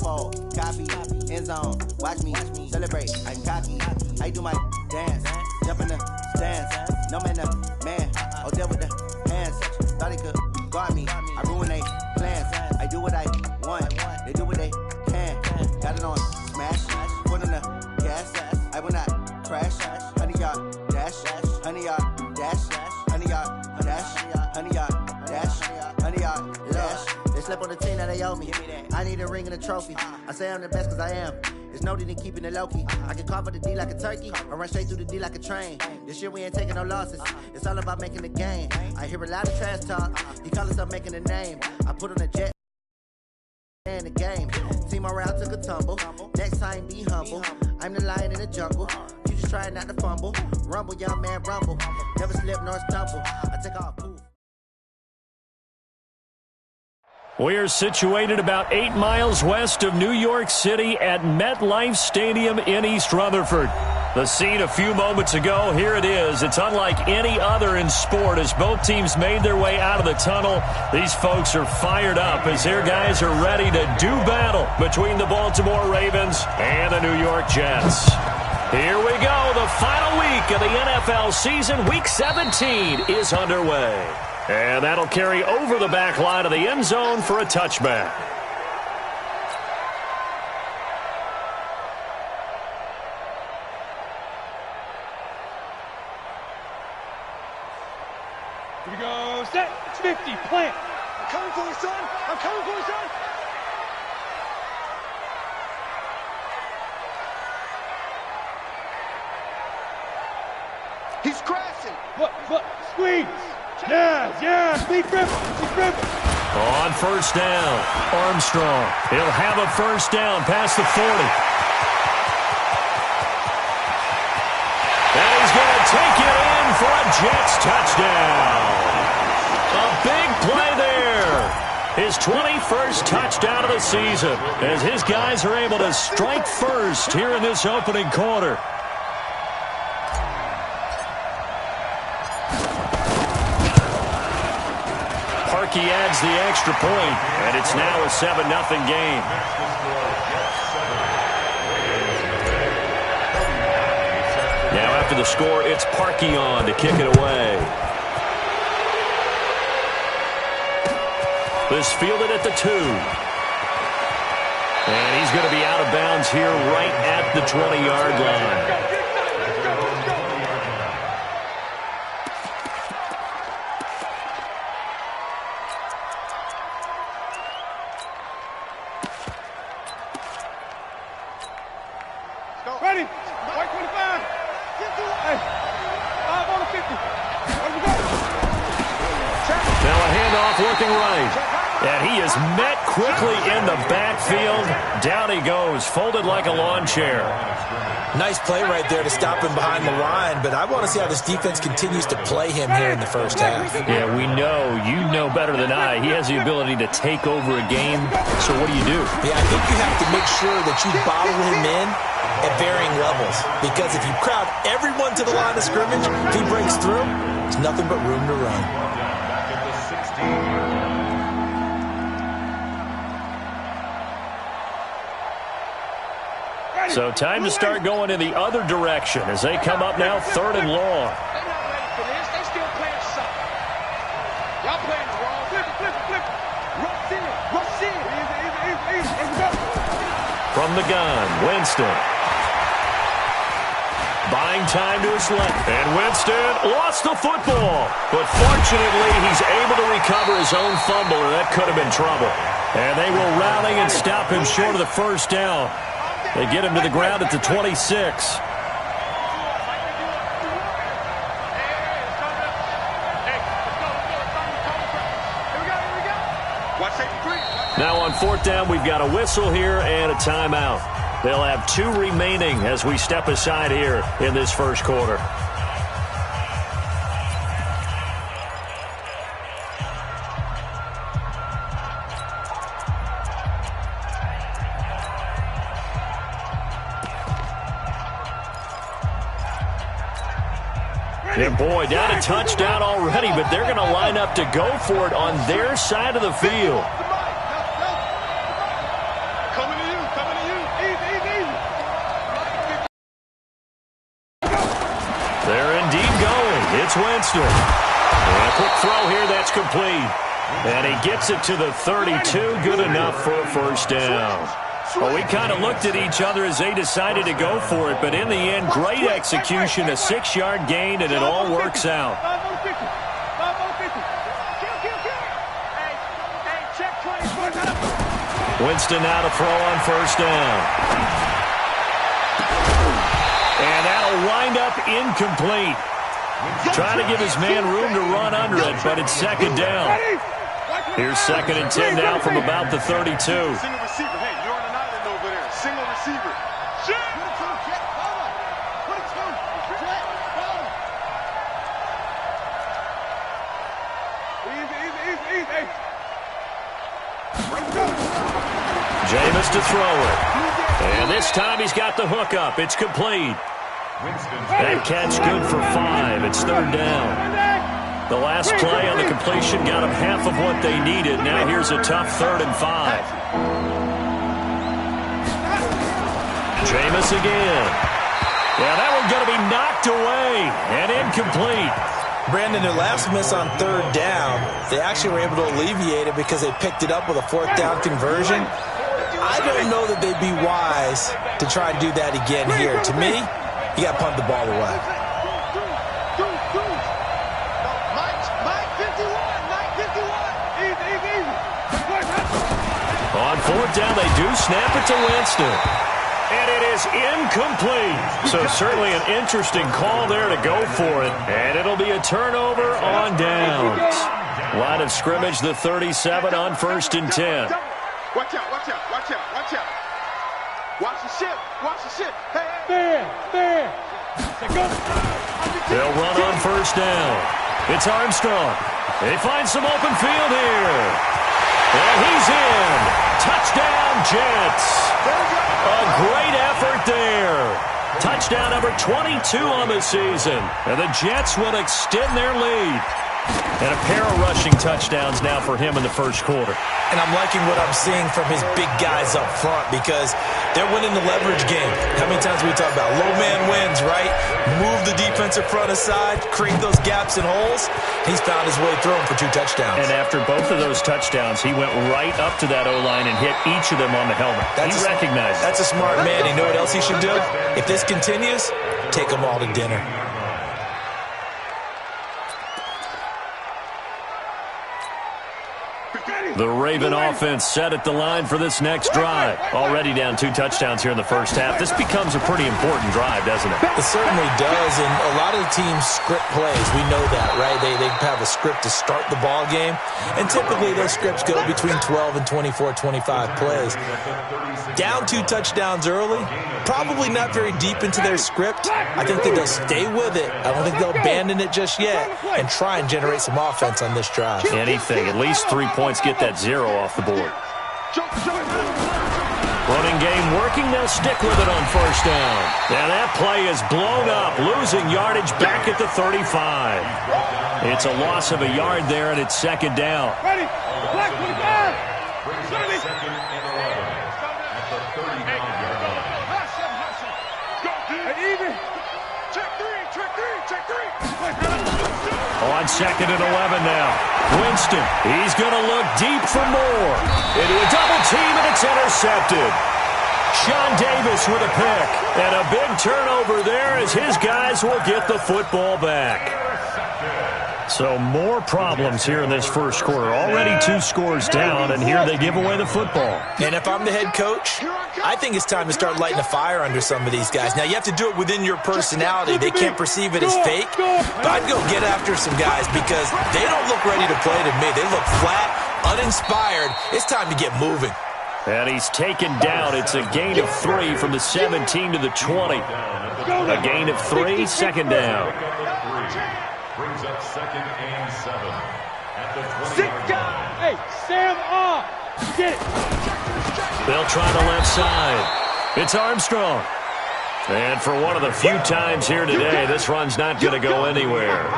fold, copy, end zone. Watch me celebrate. I'm cocky. I do my dance. Jump in the stands. No man, man. Oh, there with the hands. Thought he could guard me. I ruin they plans. I do what I want. They do what they can. Got it on smash. Put on the gas. I will not crash. 100-yard dash. 100-yard dash. 100-yard dash. 100-yard dash. 100-yard dash. They slept on the team that they owe me. I need a ring and a trophy. I say I'm the best cause I am. It's noted in keeping it low-key. I can call for the D like a turkey, or run straight through the D like a train. This year we ain't taking no losses. It's all about making the game. I hear a lot of trash talk. He call himself making a name. I put on a jet in the game. Team morale took a tumble. Next time be humble. I'm the lion in the jungle. You just trying not to fumble. Rumble, young man, rumble. Never slip nor stumble. I take off. Poof. We are situated about 8 miles west of New York City at MetLife Stadium in East Rutherford. The scene a few moments ago, here it is. It's unlike any other in sport as both teams made their way out of the tunnel. These folks are fired up as their guys are ready to do battle between the Baltimore Ravens and the New York Jets. Here we go. The final week of the NFL season, Week 17, is underway. And that'll carry over the back line of the end zone for a touchback. Here we go. Set. It's 50. Plant. I'm coming for you, son. I'm coming for you, son. He's crashing. Look. Squeeze. Yeah, big rip. On first down, Armstrong. He'll have a first down past the 40. And he's going to take it in for a Jets touchdown. A big play there. His 21st touchdown of the season as his guys are able to strike first here in this opening quarter. He adds the extra point, and it's now a 7-0 game. Now after the score, it's Parkey on to kick it away. This fielded at the 2. And he's going to be out of bounds here right at the 20-yard line. Ready. White 25. Hey. 5 on the 50. Where we go? Now a handoff looking right. And he is met quickly in the backfield. Down he goes, folded like a lawn chair. Nice play right there to stop him behind the line, but I want to see how this defense continues to play him here in the first half. Yeah, we know. You know better than I. He has the ability to take over a game. So what do you do? Yeah, I think you have to make sure that you bottle him in at varying levels. Because if you crowd everyone to the line of scrimmage, if he breaks through, there's nothing but room to run. So time to start going in the other direction as they come up now 3rd and long. They're not ready for this. They still playing something. Y'all playing the wrong. Flip. Rush in. Easy. From the gun, Winston. Buying time to his left. And Winston lost the football. But fortunately, he's able to recover his own fumble, or that could have been trouble. And they will rally and stop him short of the first down. They get him to the ground at the 26. Now on 4th down, we've got a whistle here and a timeout. They'll have 2 remaining as we step aside here in this first quarter. And boy, down a touchdown already, but they're going to line up to go for it on their side of the field. Coming They're indeed going. It's Winston. And a quick throw here, that's complete. And he gets it to the 32, good enough for a first down. Well, we kind of looked at each other as they decided to go for it, but in the end, great execution, a 6-yard gain, and it all works out. Winston now to throw on first down. And that'll wind up incomplete. Trying to give his man room to run under it, but it's second down. Here's 2nd and 10 now from about the 32. Single receiver. Hey, you're on an island over there. Single receiver. Jameis to throw it. And this time he's got the hook up. It's complete. That catch good for 5. It's 3rd down. The last play on the completion got them half of what they needed. Now here's a tough 3rd and 5. Jameis again. Yeah, that one's going to be knocked away and incomplete. Brandon, their last miss on 3rd down, they actually were able to alleviate it because they picked it up with a 4th down conversion. I don't know that they'd be wise to try and do that again here. To me, you got to punt the ball away. On 4th down, they do snap it to Winston. And it is incomplete. So certainly an interesting call there to go for it. And it'll be a turnover on downs. Line of scrimmage, the 37 on 1st and 10. Watch out, watch out, watch out, watch out. Watch the ship, watch the ship. Hey, there. They'll run on 1st down. It's Armstrong. They find some open field here. And he's in. Touchdown, Jets. A great effort there. Touchdown number 22 on the season. And the Jets will extend their lead. And a pair of rushing touchdowns now for him in the first quarter. And I'm liking what I'm seeing from his big guys up front because they're winning the leverage game. How many times we talk about low man wins, right? Move the defensive front aside, create those gaps and holes. He's found his way through them for 2 touchdowns. And after both of those touchdowns, he went right up to that O-line and hit each of them on the helmet. He recognized it. That's a smart man. You know what else he should do? If this continues, take them all to dinner. The Raven offense set at the line for this next drive. Already down 2 touchdowns here in the first half. This becomes a pretty important drive, doesn't it? It certainly does, and a lot of the teams script plays. We know that, right? They have a script to start the ball game, and typically those scripts go between 12 and 24, 25 plays. Down 2 touchdowns early, probably not very deep into their script. I think that they'll stay with it. I don't think they'll abandon it just yet and try and generate some offense on this drive. Anything, at least 3 points, get that 0 off the board. Running game working, they'll stick with it on 1st down. Now that play is blown up, losing yardage back at the 35. It's a loss of a yard there, and it's 2nd down. On 2nd and 11 now. Winston, he's going to look deep for more. Into a double team, and it's intercepted. Sean Davis with a pick. And a big turnover there as his guys will get the football back. So more problems here in this first quarter. Already 2 scores down, and here they give away the football. And if I'm the head coach, I think it's time to start lighting a fire under some of these guys. Now, you have to do it within your personality. They can't perceive it as fake. But I'd go get after some guys because they don't look ready to play to me. They look flat, uninspired. It's time to get moving. And he's taken down. It's a gain of 3 from the 17 to the 20. A gain of 3, 2nd down. Brings up 2nd and 7 at the 20. Sit down. Hey, Sam off. Get it. They'll try the left side. It's Armstrong. And for one of the few times here today, this run's not going to go anywhere.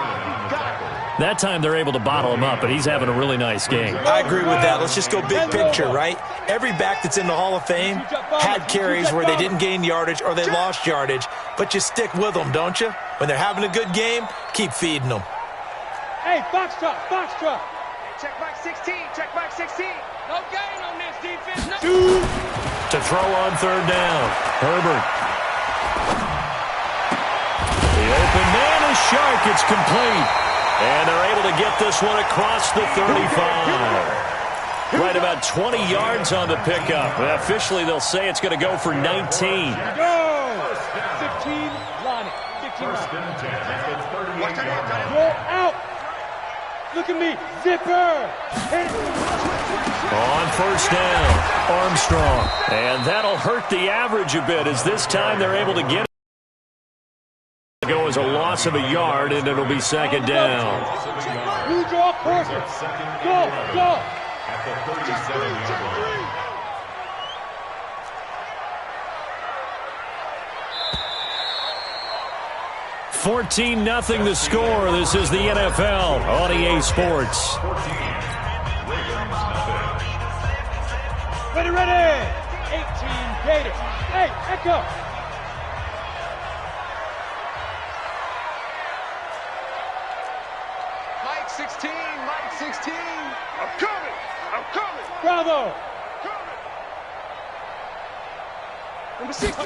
That time they're able to bottle him up, but he's having a really nice game. I agree with that. Let's just go big picture, right? Every back that's in the Hall of Fame had carries where they didn't gain yardage or they lost yardage, but you stick with them, don't you? When they're having a good game, keep feeding them. Hey, box truck, box truck. Check back 16, check back 16. No gain on this defense. No. To throw on third down, Herbert. The open man is Shark. It's complete. And they're able to get this one across the 35. Right about 20 yards on the pickup. Officially, they'll say it's going to go for 19. Go! 15, line it. 15, line it. Go out. Look at me. Zipper. On first down, Armstrong. And that'll hurt the average a bit as this time they're able to get it. Go as a loss of a yard, and it'll be second down. You draw person. Go, go. At the 37-yard line. $14-0 the score. This is the NFL on EA Sports. Ready, ready. 18 Gators. Hey, Echo. Mike 16, Mike 16. I'm coming. I'm coming. Bravo. Number 6, go.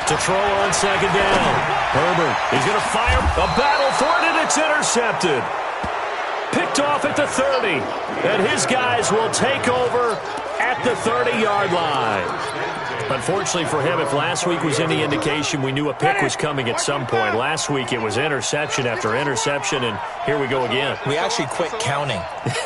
To throw on second down. Herbert, he's going to fire. A battle for it, and it's intercepted. Picked off at the 30. And his guys will take over at the 30-yard line. Unfortunately for him, if last week was any indication, we knew a pick was coming at some point. Last week it was interception after interception, and here we go again. We actually quit counting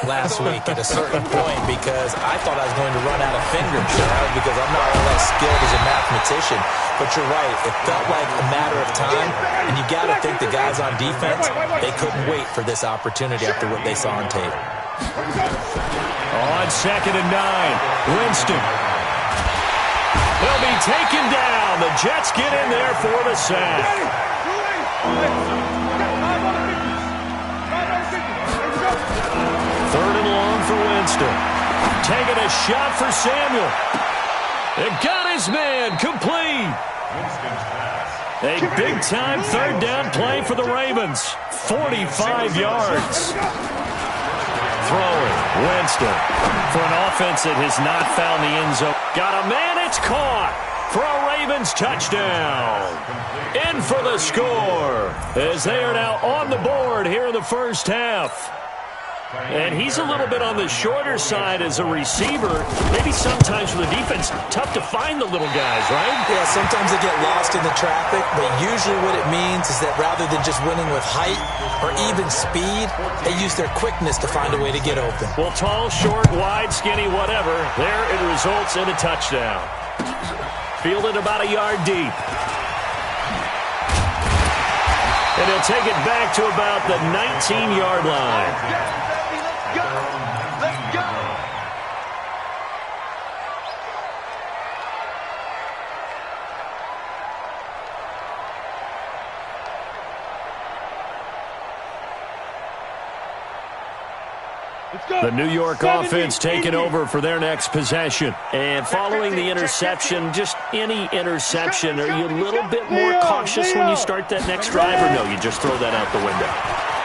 last week at a certain point because I thought I was going to run out of fingers, because I'm not all that skilled as a mathematician. But you're right, it felt like a matter of time, and you got to think the guys on defense, they couldn't wait for this opportunity after what they saw on tape. On second and 9, Winston. He'll be taken down. The Jets get in there for the sack. Third and long for Winston. Taking a shot for Samuel. It got his man complete. A big-time third down play for the Ravens. 45 yards. Throwing, Winston, for an offense that has not found the end zone. Got a man, it's caught for a Ravens touchdown. In for the score as they are now on the board here in the first half. And he's a little bit on the shorter side as a receiver. Maybe sometimes for the defense, tough to find the little guys, right? Yeah, sometimes they get lost in the traffic, but usually what it means is that rather than just winning with height or even speed, they use their quickness to find a way to get open. Well, tall, short, wide, skinny, whatever, there it results in a touchdown. Fielded about a yard deep. And he'll take it back to about the 19-yard line. The New York offense taking over for their next possession. And following the interception, just any interception, are you a little bit more cautious when you start that next drive, or no, you just throw that out the window?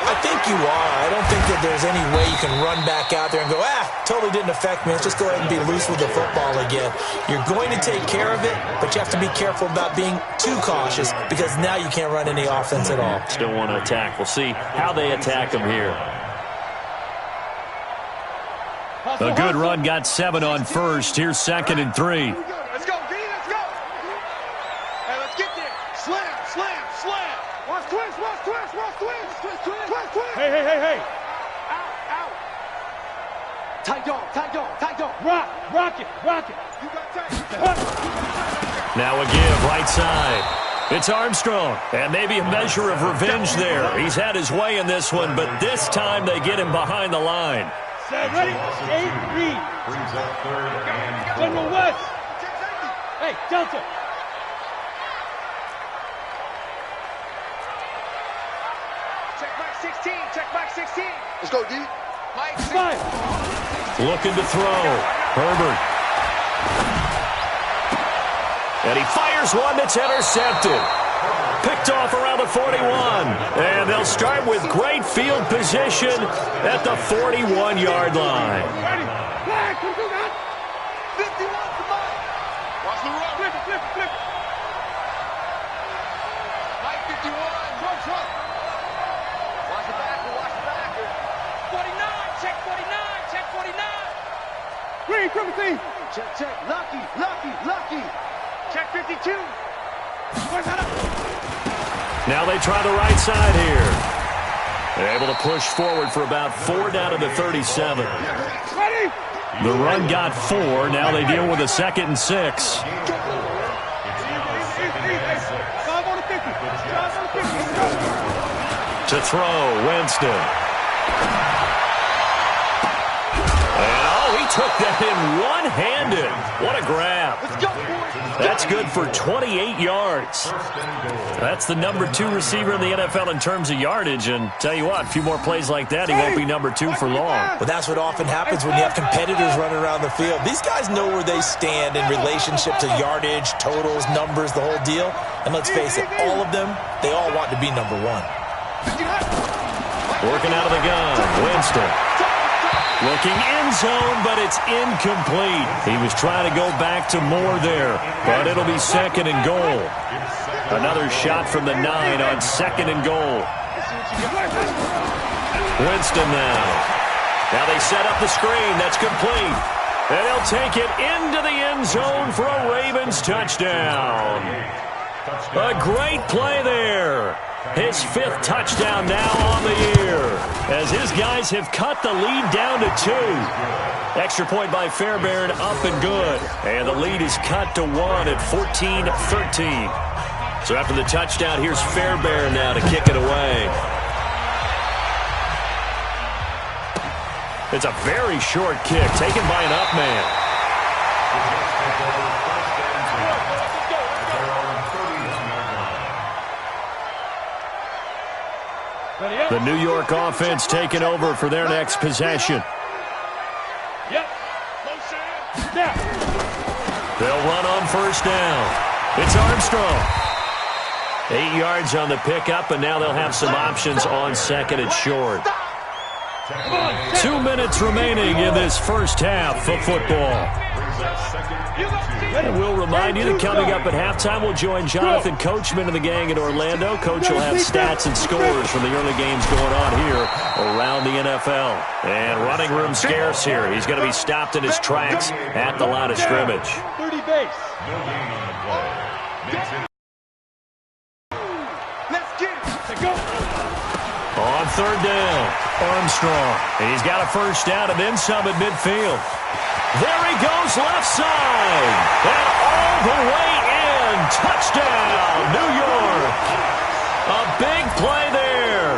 I think you are. I don't think that there's any way you can run back out there and go, totally didn't affect me. Let's just go ahead and be loose with the football again. You're going to take care of it, but you have to be careful about being too cautious because now you can't run any offense at all. Still want to attack. We'll see how they attack them here. A good run, got 7 on first. Here's second and 3. Let's go, D, let's go. Hey, let's get there. Slam, slam, slam. Watch twist, watch twist, watch twist. Twist, twist, twist, twist. Hey, hey, hey, hey. Out, out. Tight dog, tight dog, tight dog. Rock it, rock it. You got tight. Now a give, right side. It's Armstrong, and maybe a measure of revenge there. He's had his way in this one, but this time they get him behind the line. Ready? 8, read. Brings up third and 4. General West. Hey, Delta. Check back 16. 16. Check Mike 16. Let's go, D. Mike 16. Looking to throw. Herbert. And he fires one that's intercepted. Picked off around the 41. And they'll start with great field position at the 41-yard line. Ready. Flag. 51 to Mike. Watch the run. Flip it, flip it, flip it. Mike 51. Run. Watch the backer. 49. Check 49. Check 49. Green, Timothy. Check. Lucky. Check 52. Now they try the right side here. They're able to push forward for about 4 down to the 37. Ready. The run got 4. Now they deal with a 2nd and 6. 5 on the 50. 5 on the 50. To throw, Winston. And, he took that in one-handed. What a grab. Let's go, boys. That's good for 28 yards. That's the number 2 receiver in the NFL in terms of yardage. And tell you what, a few more plays like that, he won't be number 2 for long. But that's what often happens when you have competitors running around the field. These guys know where they stand in relationship to yardage, totals, numbers, the whole deal. And let's face it, all of them, they all want to be number 1. Working out of the gun, Winston. Looking end zone, but it's incomplete. He was trying to go back to Moore there, but it'll be 2nd and goal. Another shot from the 9 on 2nd and goal. Winston now. Now they set up the screen. That's complete. And they'll take it into the end zone for a Ravens touchdown. A great play there. His 5th touchdown now on the year, as his guys have cut the lead down to 2. Extra point by Fairbairn, up and good. And the lead is cut to 1 at 14-13. So after the touchdown, here's Fairbairn now to kick it away. It's a very short kick, taken by an up man. The New York offense taking over for their next possession. Yep. They'll run on 1st down. It's Armstrong. 8 yards on the pickup, and now they'll have some options on 2nd and short. 2 minutes remaining in this first half of football. And we'll remind you that coming up at halftime, we'll join Jonathan Coachman and the gang in Orlando. Coach will have stats and scores from the early games going on here around the NFL. And running room scarce here. He's going to be stopped in his tracks at the line of scrimmage. 30 base. Let's get it. Go. On 3rd down, Armstrong. And he's got a 1st down and then some at midfield. There he goes, left side. And all the way in. Touchdown, New York. A big play there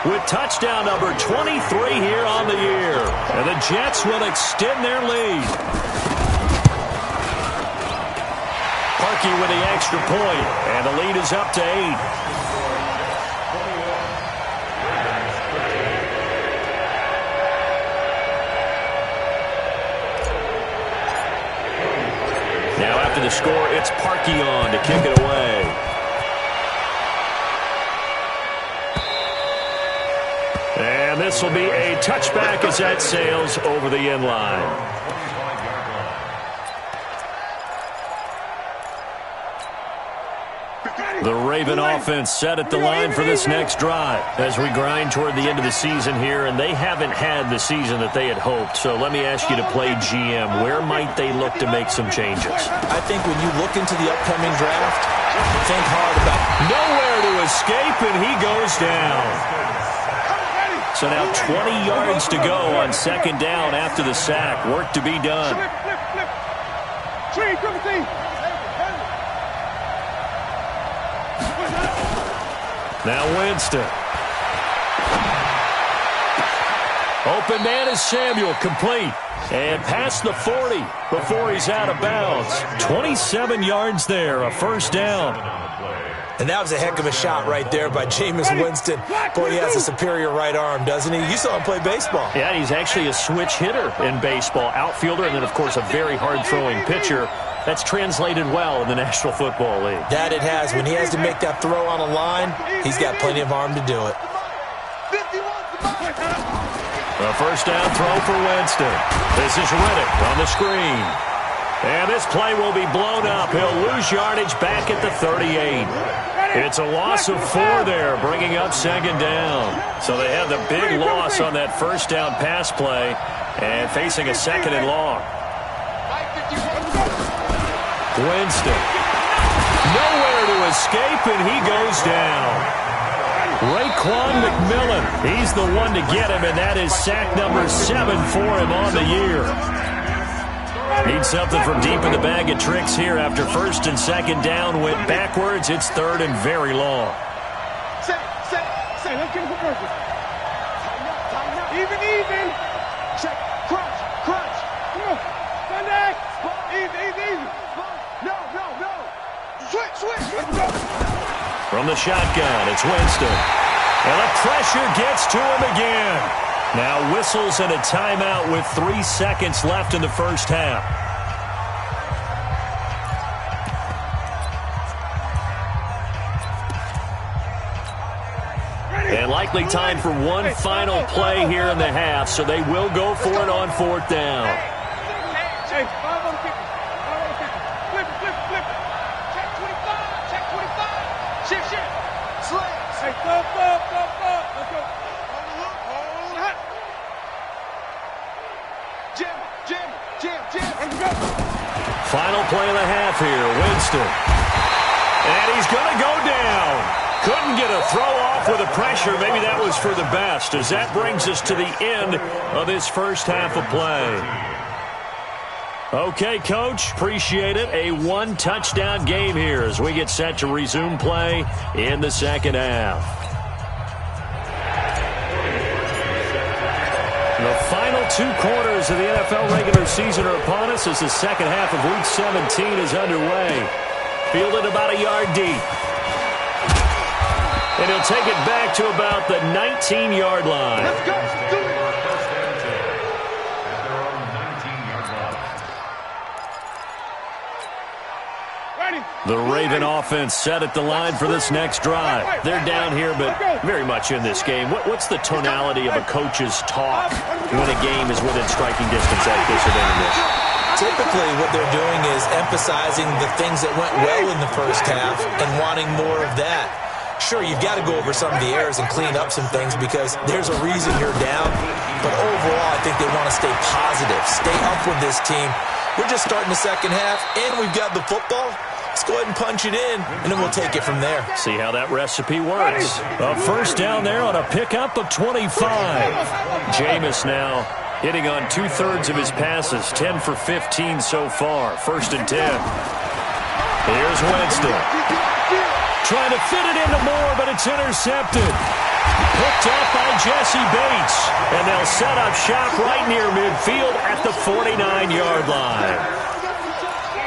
with touchdown number 23 here on the year. And the Jets will extend their lead. Parkey with the extra point, and the lead is up to 8. Now after the score, it's Parkey on to kick it away. And this will be a touchback as that sails over the end line. The Raven offense set at the line for this next drive as we grind toward the end of the season here, and they haven't had the season that they had hoped. So let me ask you to play GM. Where might they look to make some changes? I think when you look into the upcoming draft, think hard about it. Nowhere to escape, and he goes down. So now 20 yards to go on 2nd down after the sack. Work to be done. Now Winston. Open man is Samuel, complete. And past the 40 before he's out of bounds. 27 yards there, a 1st down. And that was a heck of a shot right there by Jameis Winston. Boy, he has a superior right arm, doesn't he? You saw him play baseball. Yeah, he's actually a switch hitter in baseball. Outfielder and then, of course, a very hard-throwing pitcher. That's translated well in the National Football League. That it has. When he has to make that throw on a line, he's got plenty of arm to do it. A first down throw for Winston. This is Riddick on the screen. And this play will be blown up. He'll lose yardage back at the 38. It's a loss of 4 there, bringing up second down. So they had the big loss on that first down pass play and facing a second and long. Winston. Nowhere to escape, and he goes down. Raekwon McMillan, he's the one to get him, and that is sack number 7 for him on the year. Needs something from deep in the bag of tricks here after first and second down went backwards. It's third and very long. Say, let's get it for purpose. Even. Check, crunch. Come on, Sunday. Easy. No. Switch. From the shotgun, it's Winston. And the pressure gets to him again. Now whistles and a timeout with 3 seconds left in the first half. And likely time for one final play here in the half, so they will go for it on 4th down. Hey, 5 on the 50. Flip it. Check 25. Shift. Slants. Hey, flip. Let's go. Hold hot. Jam. Let's go. Final play of the half here, Winston. And he's going to go down. Couldn't get a throw off with the pressure. Maybe that was for the best, as that brings us to the end of this first half of play. Okay, Coach, appreciate it. A 1-touchdown game here as we get set to resume play in the second half. The final 2 quarters of the NFL regular season are upon us as the second half of Week 17 is underway. Fielded about a yard deep. And he'll take it back to about the 19-yard line. Let's go. The Raven offense set at the line for this next drive. They're down here, but very much in this game. What's the tonality of a coach's talk when a game is within striking distance like this of intermission? Typically, what they're doing is emphasizing the things that went well in the first half and wanting more of that. Sure, you've got to go over some of the errors and clean up some things because there's a reason you're down. But overall, I think they want to stay positive, stay up with this team. We're just starting the second half, and we've got the football. Let's go ahead and punch it in, and then we'll take it from there. See how that recipe works. A first down there on a pickup of 25. Jameis now hitting on 2/3 of his passes, 10 for 15 so far. First and 10. Here's Winston. Trying to fit it into Moore, but it's intercepted. Picked up by Jesse Bates. And they'll set up shop right near midfield at the 49-yard line.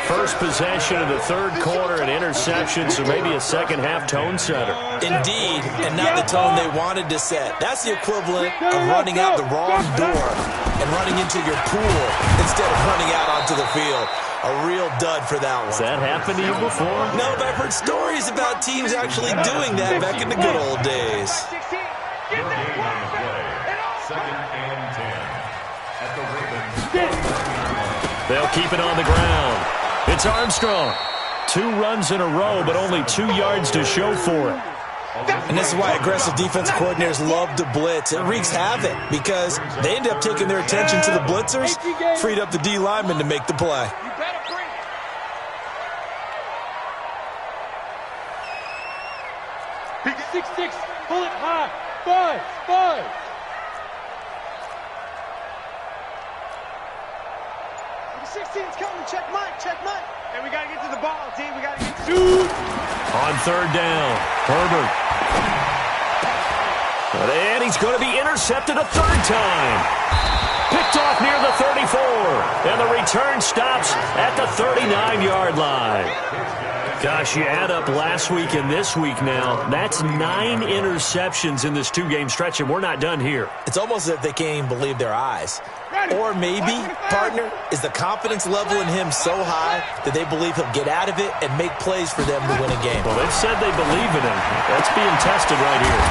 First possession of the third quarter, an interception, so maybe a second-half tone setter. Indeed, and not the tone they wanted to set. That's the equivalent of running out the wrong door and running into your pool instead of running out onto the field. A real dud for that one. Has that happened to you before? No, but I've heard stories about teams actually doing that back in the good old days. Second and 10. At the Ravens. They'll keep it on the ground. It's Armstrong. 2 runs in a row, but only 2 yards to show for it. And this is why aggressive defensive coordinators love to blitz. It wreaks havoc because they end up taking their attention to the blitzers, freed up the D lineman to make the play. 6-6, pull it high. 5. 16's coming. Check Mike. And we got to get to the ball, D. We got to get to On third down, Herbert. And he's going to be intercepted a third time. Picked off near the 34. And the return stops at the 39-yard line. Gosh, you add up last week and this week now. That's 9 interceptions in this 2-game stretch, and we're not done here. It's almost as if they can't even believe their eyes. Or maybe, partner, is the confidence level in him so high that they believe he'll get out of it and make plays for them to win a game. Well, they've said they believe in him. That's being tested right here.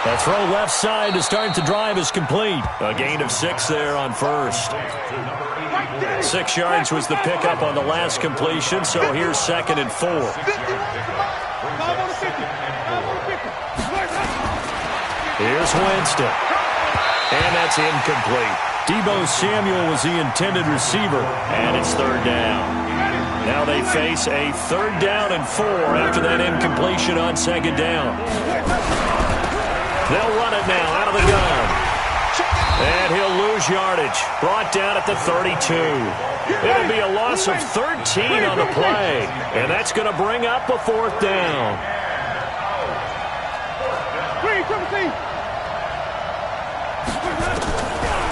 A throw left side to start the drive is complete. A gain of 6 there on first. 6 yards was the pickup on the last completion, so here's 2nd and 4. Here's Winston. And that's incomplete. Deebo Samuel was the intended receiver, and it's 3rd down. Now they face a 3rd down and 4 after that incompletion on 2nd down. They'll run it now out of the gun. And he'll lose yardage. Brought down at the 32. It'll be a loss of 13 on the play. And that's going to bring up a 4th down.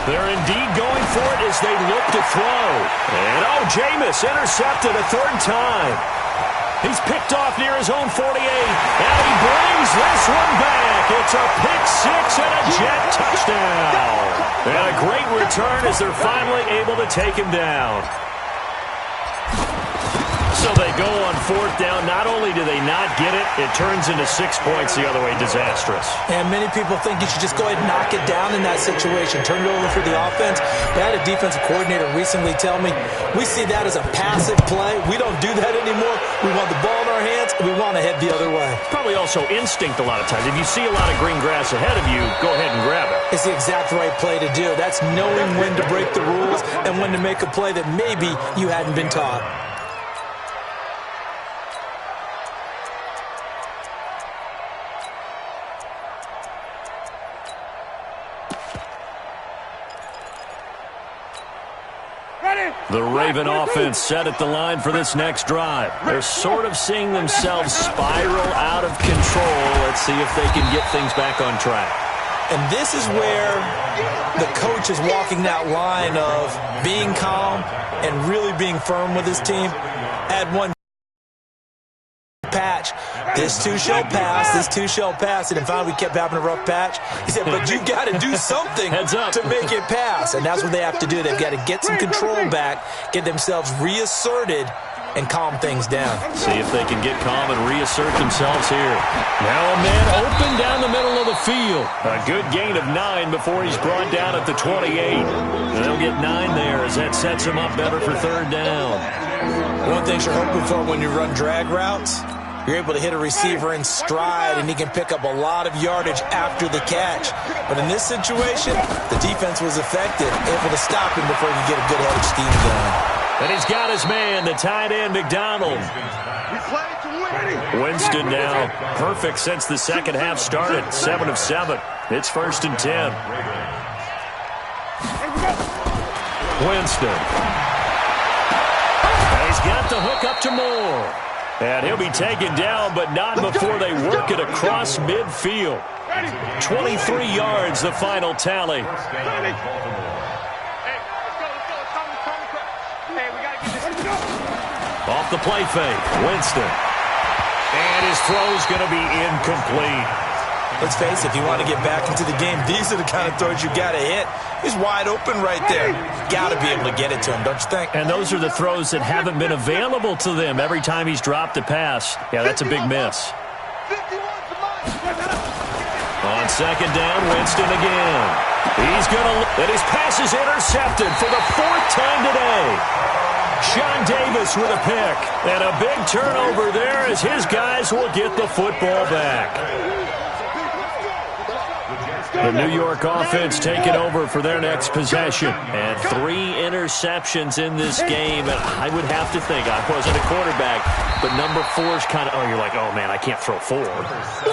They're indeed going for it as they look to throw. And, Jameis intercepted a 3rd time. He's picked off near his own 48. And he brings this one back. It's a pick-6 and a jet touchdown. And a great return as they're finally able to take him down. So they go on 4th down. Not only do they not get it, it turns into 6 points the other way. Disastrous. And many people think you should just go ahead and knock it down in that situation. Turn it over for the offense. I had a defensive coordinator recently tell me, we see that as a passive play. We don't do that anymore. We want the ball in our hands, and we want to head the other way. Probably also instinct a lot of times. If you see a lot of green grass ahead of you, go ahead and grab it. It's the exact right play to do. That's knowing when to break the rules and when to make a play that maybe you hadn't been taught. The Raven offense set at the line for this next drive. They're sort of seeing themselves spiral out of control. Let's see if they can get things back on track. And this is where the coach is walking that line of being calm and really being firm with his team. Add one patch. This too shall pass. This too shall pass. And finally, we kept having a rough patch. He said, but you got to do something to make it pass. And that's what they have to do. They've got to get some control back, get themselves reasserted, and calm things down. See if they can get calm and reassert themselves here. Now a man open down the middle of the field. A good gain of 9 before he's brought down at the 28. And they'll get 9 there as that sets him up better for 3rd down. One thing you're hoping for when you run drag routes, you're able to hit a receiver in stride, and he can pick up a lot of yardage after the catch. But in this situation, the defense was effective, able to stop him before he could get a good head of steam going. And he's got his man, the tight end, McDonald. Winston now perfect since the second half started. 7 of 7. It's 1st and 10. Winston. And he's got the hook up to Moore. And he'll be taken down, but not before they work it across midfield. 23 yards, the final tally. Off the play fake, Winston. And his throw's going to be incomplete. Let's face it, if you want to get back into the game, these are the kind of throws you got to hit. He's wide open right there. Got to be able to get it to him, don't you think? And those are the throws that haven't been available to them every time he's dropped a pass. Yeah, that's a big miss. On 2nd down, Winston again. He's going to, and his pass is intercepted for the 4th time today. Sean Davis with a pick. And a big turnover there as his guys will get the football back. The New York offense taking over for their next possession. And 3 interceptions in this game. And I would have to think, I wasn't a quarterback, but number 4 is kind of, you're like, oh, man, I can't throw 4.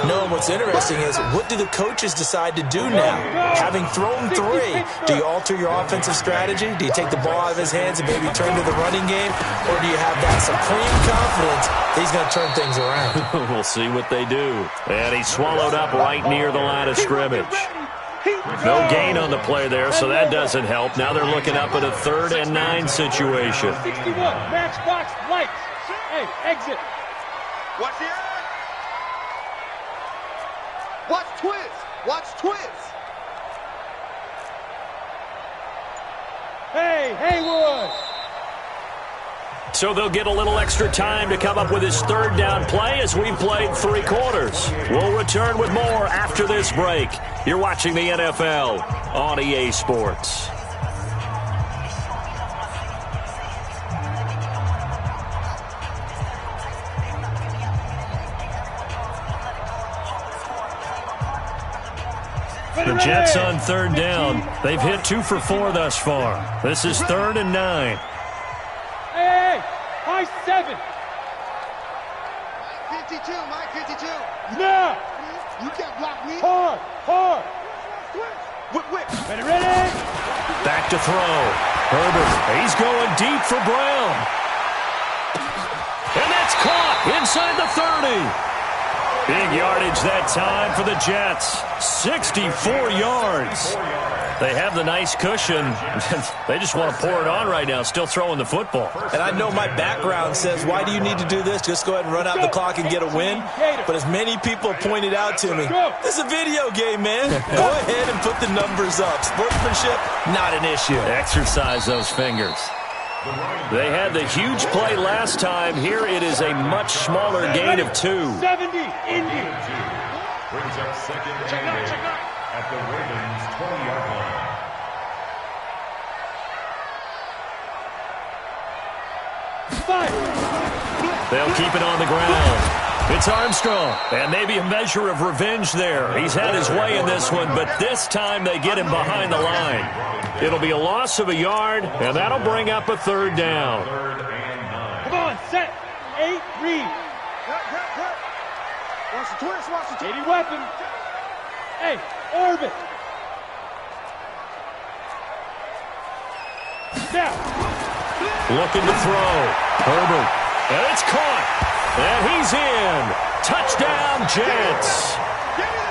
No, what's interesting is, what do the coaches decide to do now? Having thrown 3, do you alter your offensive strategy? Do you take the ball out of his hands and maybe turn to the running game? Or do you have that supreme confidence that he's going to turn things around? We'll see what they do. And he's swallowed up right near the line of scrimmage. No gain on the play there, so that doesn't help. Now they're looking up at a 3rd and 9 situation. 61, match box, lights. Hey, exit. Watch the eye. Watch twist. Watch twist. Hey, Haywood. So they'll get a little extra time to come up with his third down play as we've played 3 quarters. We'll return with more after this break. You're watching the NFL on EA Sports. The Jets on third down. They've hit 2 for 4 thus far. This is 3rd and 9. Hey, high 7. 52, Mike, 52. No. You can't block me. Hard. Whip. Ready. Back to throw. Herbert, he's going deep for Brown. And that's caught inside the 30. Big yardage that time for the Jets. 64 yards. They have the nice cushion. They just want to pour it on right now, still throwing the football. And I know my background says, why do you need to do this? Just go ahead and run out the clock and get a win. But as many people pointed out to me, this is a video game, man. Go ahead and put the numbers up. Sportsmanship, not an issue. Exercise those fingers. They had the huge play last time. Here it is a much smaller gain of 2. 70, Indy. Brings up second and 8 at the Ravens' 20-yard line. They'll keep it on the ground. It's Armstrong, and maybe a measure of revenge there. He's had his way in this one, but this time they get him behind the line. It'll be a loss of a yard, and that'll bring up a 3rd down. Come on, set. 8, read. Cut. Watch the twist. 80 weapon. Hey, orbit. Down. Looking to throw. Herbert. And it's caught. And he's in. Touchdown, Jets.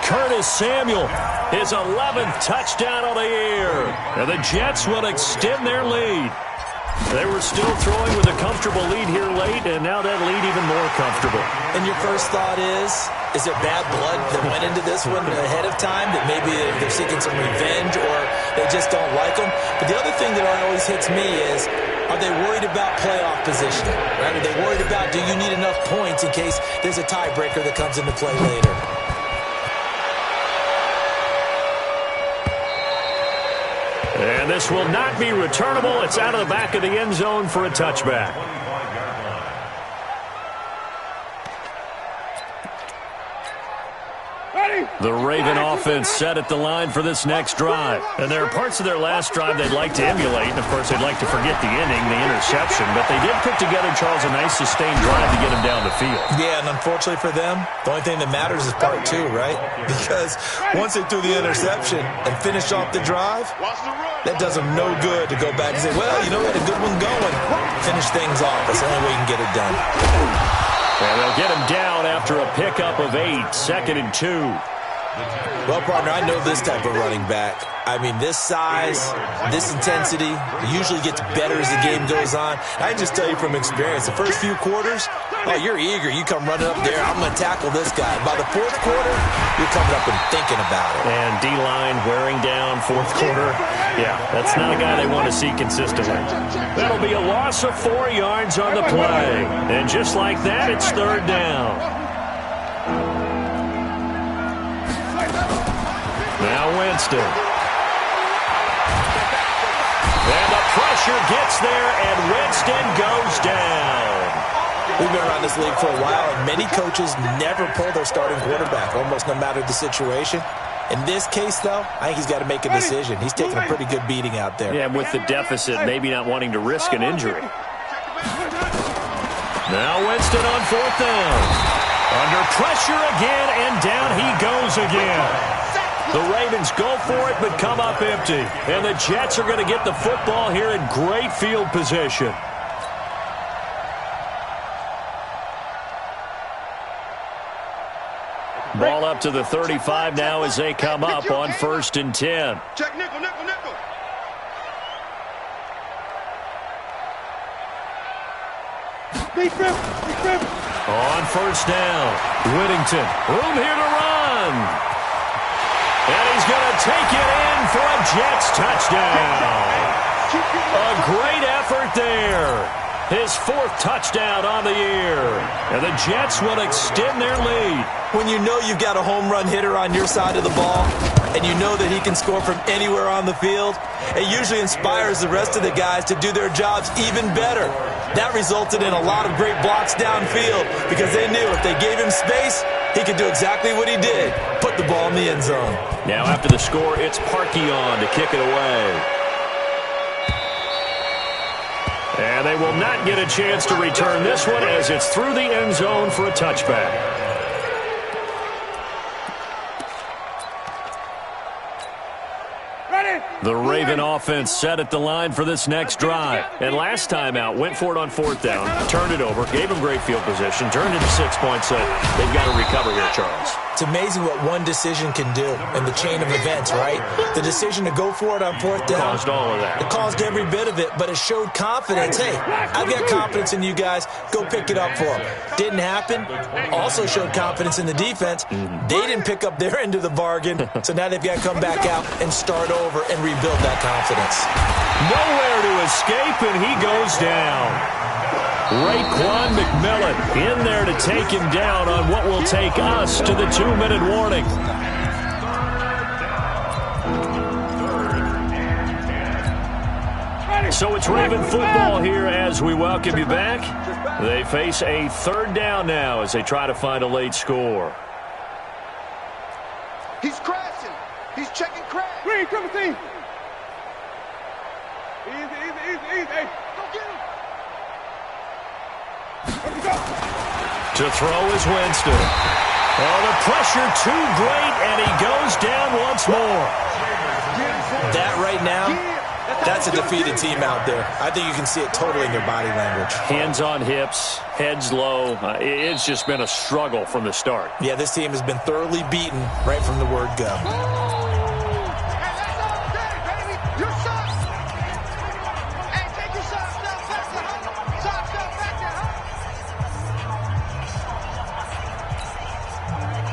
Curtis Samuel, his 11th touchdown of the year. And the Jets will extend their lead. They were still throwing with a comfortable lead here late, and now that lead even more comfortable. And your first thought is there bad blood that went into this one ahead of time, that maybe they're seeking some revenge or they just don't like them? But the other thing that always hits me is, are they worried about playoff positioning? Right? Are they worried about, do you need enough points in case there's a tiebreaker that comes into play later? And this will not be returnable. It's out of the back of the end zone for a touchback. The Raven offense set at the line for this next drive. And there are parts of their last drive they'd like to emulate. And, of course, they'd like to forget the inning, the interception. But they did put together, Charles, a nice sustained drive to get him down the field. Yeah, and unfortunately for them, the only thing that matters is part 2, right? Because once they threw the interception and finished off the drive, that does them no good to go back and say, well, you know, we had a good one going. Finish things off. That's the only way you can get it done. And they'll get him down after a pickup of 8, 2nd and 2. Well, partner, I know this type of running back. I mean, this size, this intensity usually gets better as the game goes on. I can just tell you from experience, the first few quarters, oh, you're eager. You come running up there, I'm going to tackle this guy. By the 4th quarter, you're coming up and thinking about it. And D-line wearing down 4th quarter. Yeah, that's not a guy they want to see consistently. That'll be a loss of 4 yards on the play. And just like that, it's 3rd down. Now Winston. And the pressure gets there, and Winston goes down. We've been around this league for a while, and many coaches never pull their starting quarterback, almost no matter the situation. In this case, though, I think he's got to make a decision. He's taking a pretty good beating out there. Yeah, with the deficit, maybe not wanting to risk an injury. Now Winston on 4th down. Under pressure again, and down he goes again. The Ravens go for it, but come up empty. And the Jets are going to get the football here in great field position. Ball up to the 35 now as they come up on 1st and 10. Check nickel. Be crib. On first down, Whittington, room here to run. And he's going to take it in for a Jets touchdown. A great effort there. His fourth touchdown on the year. And the Jets will extend their lead. When you know you've got a home run hitter on your side of the ball, and you know that he can score from anywhere on the field, it usually inspires the rest of the guys to do their jobs even better. That resulted in a lot of great blocks downfield because they knew if they gave him space, he could do exactly what he did, put the ball in the end zone. Now after the score, it's Parkey on to kick it away. And they will not get a chance to return this one as it's through the end zone for a touchback. The Raven offense set at the line for this next drive. And last time out, went for it on fourth down, turned it over, gave them great field position, turned it to 6 points. They've got to recover here, Charles. It's amazing what one decision can do in the chain of events, right? The decision to go for it on fourth down. Caused all of that. It caused every bit of it, but it showed confidence. Hey, I've got confidence in you guys. Go pick it up for them. Didn't happen. Also showed confidence in the defense. They didn't pick up their end of the bargain, so now they've got to come back out and start over and rebuild that confidence. Nowhere to escape, and he goes down. Raekwon McMillan in there to take him down on what will take us to the 2-minute warning. So it's Raven football here as we welcome you back. They face a third down now as they try to find a late score. He's crashing. He's checking crash. Green, come and see. Easy. Hey, go get him. To throw is Winston. Oh, the pressure too great, and he goes down once more. That right now, that's a defeated team out there. I think you can see it totally in their body language. Hands on hips, heads low. It's just been a struggle from the start. Yeah, this team has been thoroughly beaten right from the word go.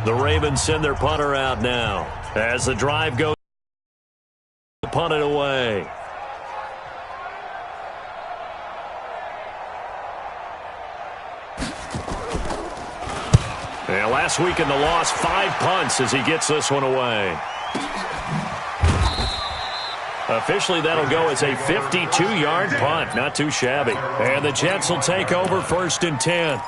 The Ravens send their punter out now as the drive goes to punt it away. And last week in the loss, 5 punts as he gets this one away. Officially, that'll go as a 52-yard punt. Not too shabby. And the Jets will take over 1st and 10.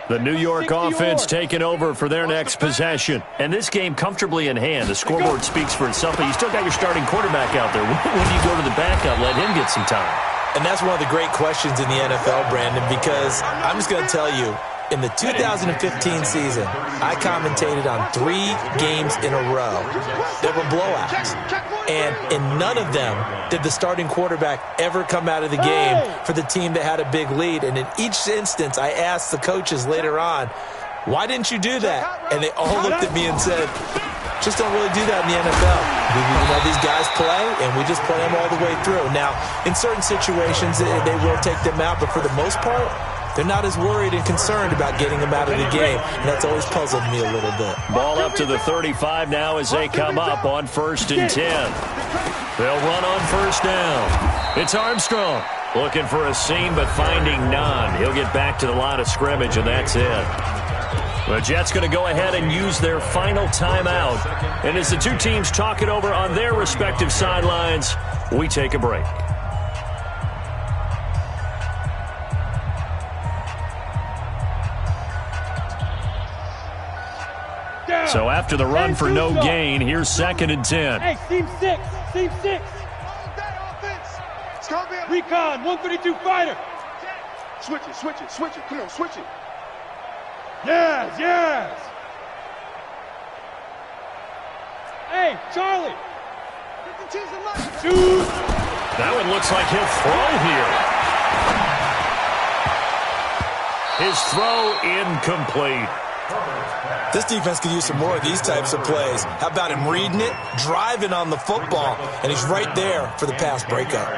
The New York offense taking over for their next possession. And this game comfortably in hand. The scoreboard speaks for itself, but you still got your starting quarterback out there. When do you go to the backup, let him get some time? And that's one of the great questions in the NFL, Brandon, because I'm just going to tell you, in the 2015 season, I commentated on 3 games in a row that were blowouts. And in none of them did the starting quarterback ever come out of the game for the team that had a big lead. And in each instance, I asked the coaches later on, why didn't you do that? And they all looked at me and said, just don't really do that in the NFL. You know, these guys play, and we just play them all the way through. Now, in certain situations, they will take them out, but for the most part, they're not as worried and concerned about getting them out of the game, and that's always puzzled me a little bit. Ball up to the 35 now as they come up on 1st and 10. They'll run on 1st down. It's Armstrong looking for a seam but finding none. He'll get back to the line of scrimmage, and that's it. The Jets going to go ahead and use their final timeout. And as the two teams talk it over on their respective sidelines, we take a break. So after the run for no gain, here's 2nd and 10. Hey, team 6. Team 6. Recon, 132 fighter. Switch it. Come on, switch it. Yes. Hey, Charlie. Shoot. That one looks like he'll throw here. His throw incomplete. This defense could use some more of these types of plays. How about him reading it, driving on the football, and he's right there for the pass breakup.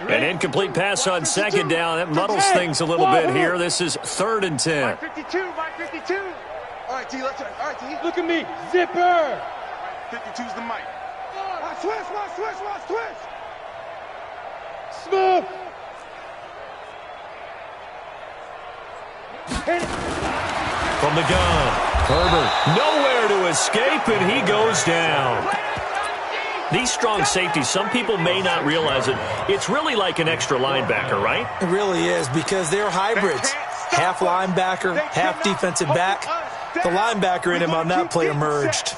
An incomplete pass on second down. That muddles things a little bit here. This is 3rd and 10. 52, 52. All right, T, let's turn. All right, T. Look at me, zipper. 52's the mic. Watch twist. Smooth. From the gun, Herbert nowhere to escape, and he goes down. These strong safeties, some people may not realize it. It's really like an extra linebacker, right? It really is, because they're hybrids. Half linebacker, half defensive back. The linebacker in him on that play emerged.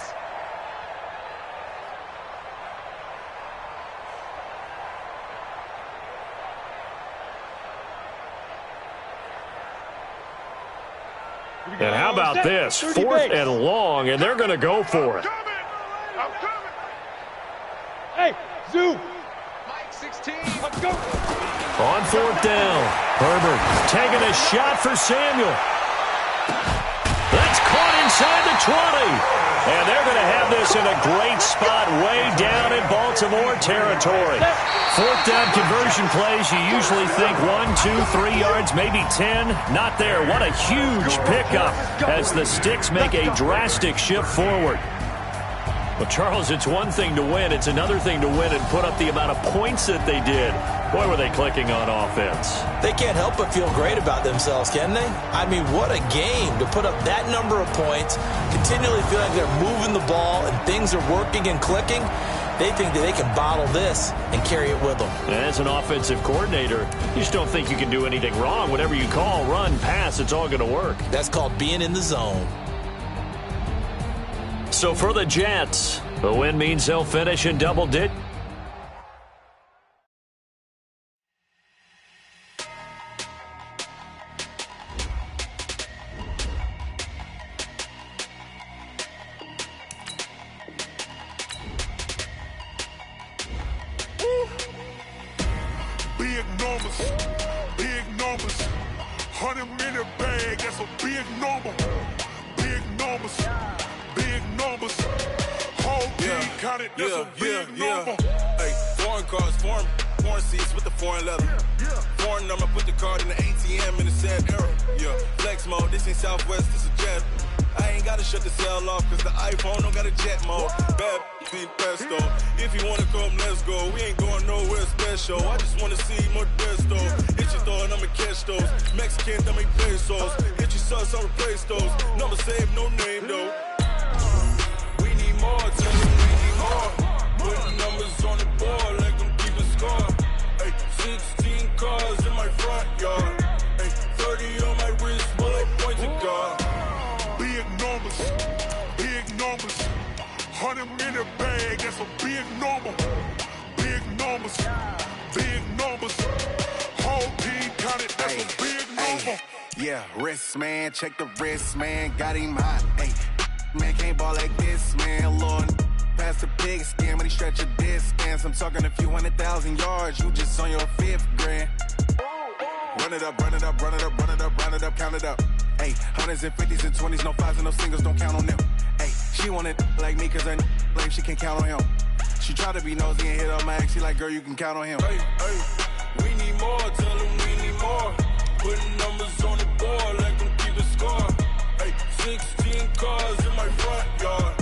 And how about this? 4th and long, and they're going to go for it. I'm coming. Hey, Zoo. Mike 16. Let's go. On 4th down, Herbert taking a shot for Samuel. That's caught inside the 20. And they're going to have this in a great spot way down in Baltimore territory. 4th down conversion plays, you usually think 1, 2, 3 yards, maybe 10. Not there. What a huge pickup as the Sticks make a drastic shift forward. Well, Charles, it's one thing to win. It's another thing to win and put up the amount of points that they did. Boy, were they clicking on offense. They can't help but feel great about themselves, can they? I mean, what a game to put up that number of points, continually feel like they're moving the ball and things are working and clicking. They think that they can bottle this and carry it with them. As an offensive coordinator, you just don't think you can do anything wrong. Whatever you call, run, pass, it's all going to work. That's called being in the zone. So for the Jets, the win means they'll finish in double digits. Big numbers, 100-minute bag, that's a big number. Big numbers, whole team counted, that's a big number. Hey, foreign cars, foreign seats with the foreign leather. Foreign number, put the card in the ATM in the sad era. Yeah, flex mode, this ain't Southwest, this is jet. I ain't gotta shut the cell off, cause the iPhone don't got a jet mode. Bad beat pesto. If you wanna come, let's go. We ain't going nowhere special. I just wanna see more Modesto. Hit your throw and I'ma catch those. Mexican, dummy pesos. Hit your sauce, I'll replace those. Number saved, no name though. We need more, tell them we need more. Putting numbers on the board like them keeping score. Hey, 16 cars in my front yard. Hey, 30 on my wrist, bullet point to God. Big numbers, 100-minute bag, that's a big number. Big numbers, whole team counted, that's a big number. Yeah, wrist man, check the wrist man, got him hot. Hey, man can't ball like this, man. Lord, past the pig skin, but he stretch a distance. I'm talking a few 100,000 yards, you just on your 5th grand. Run it up, count it up. Hey, 100s and 50s and 20s, no 5s and no singles, don't count on them. Hey, she want it like me, cause her lame, she can't count on him. She try to be nosy and hit on my ex, she like, girl, you can count on him. Hey, we need more, tell them we need more. Putting numbers on the board like them keep a score. Hey, 16 cars in my front yard.